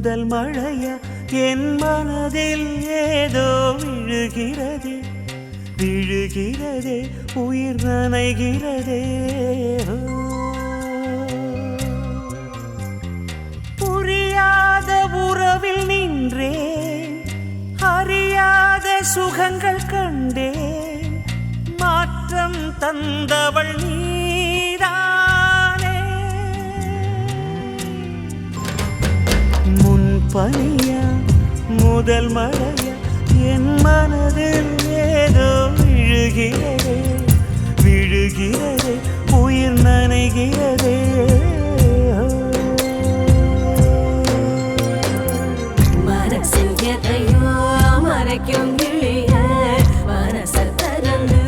முதல் மழையா என் மனதில் ஏதோ விழுகிறதே விழுகிறதே உயிர் நனைகிறதே புரியாத உறவில் நின்றேன் அறியாத சுகங்கள் கண்டேன் மாற்றம் தந்தவள் நீதானே முன்பனியா முதல் மழையா என் மனதில் ஏதோ விழுகிறதே விழுகிறதே உயிர் நனைகிறதே மனசில் எதையோ மறைக்கும் கிளிய மனசல் திறந்து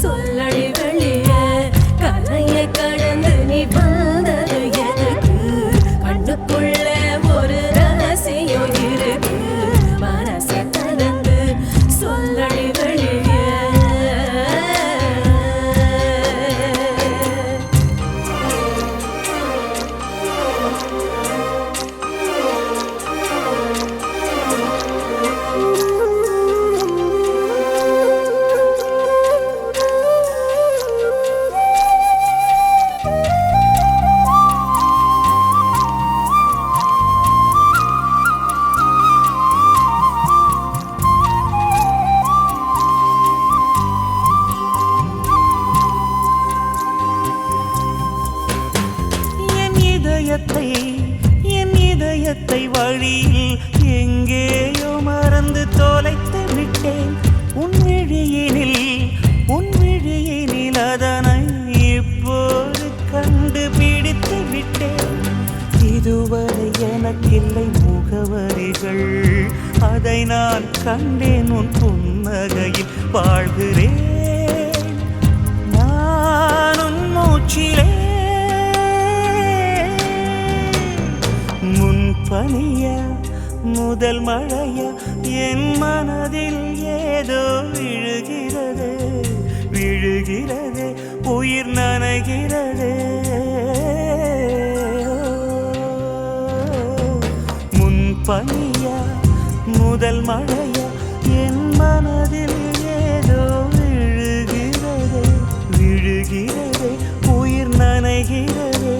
சொல்லடி வெளிய கரைய கடந்து நீ வந்தது எதுக்கு கண்ணுக்குள்ள ஒரு ரகசியம் இருக்கு மனசை திறந்து சொல்லடி வெளிய என் இதயத்தை வழியில் எங்கேயோ மறந்து தொலைத்து விட்டேன் உன் விழியினில் அதனை இப்போது கண்டுபிடித்து விட்டேன் இதுவரை எனக்கில்லை முகவரிகள் அதை நான் கண்டேன் உன் புன்னகையில் வாழ்கிறேன் நான் உன் மூச்சிலே பனியா முதல் மழையா என் மனதில் ஏதோ விழுகிறது விழுகிறது உயிர் நனைகிறது முன் பனியா முதல் மழையா என் மனதில் ஏதோ விழுகிறது விழுகிறது உயிர் நனைகிறது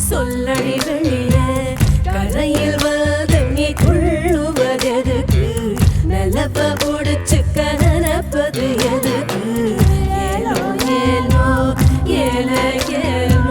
சொல்லடி வெளிய கரையில் வந்து நீ துள்ளுவதெதுக்கு நிலப்ப புடிச்சுக்க நினைப்பது எதுக்கு ஏலோ ஏலோ ஏல ஏலோ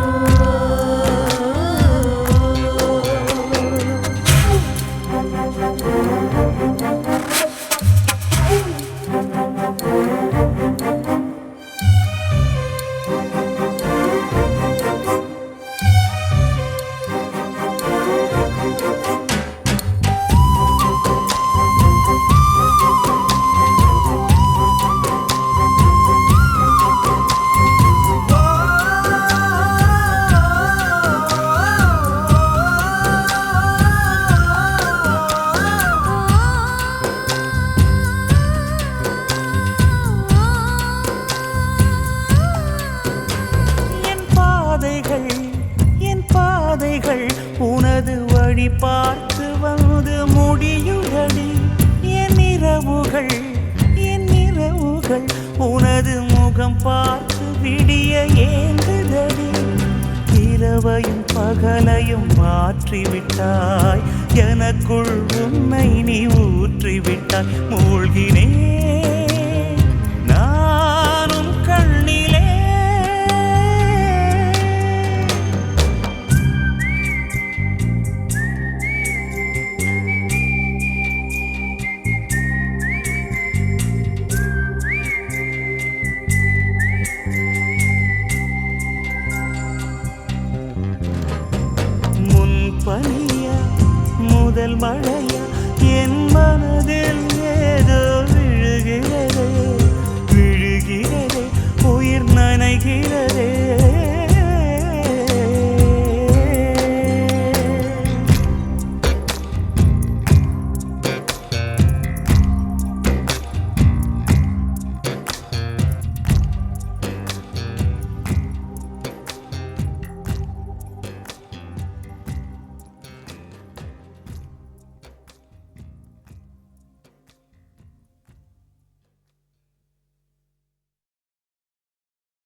என் பாதைகள் உனது வழி பார்த்து வந்து முடியுதடி என் இரவுகள் உனது முகம் பார்த்து விடிய ஏங்குதடி இரவையும் பகலையும் மாற்றிவிட்டாய் எனக்குள் உன்னை நீ ஊற்றிவிட்டாய் மூழ்கினேன்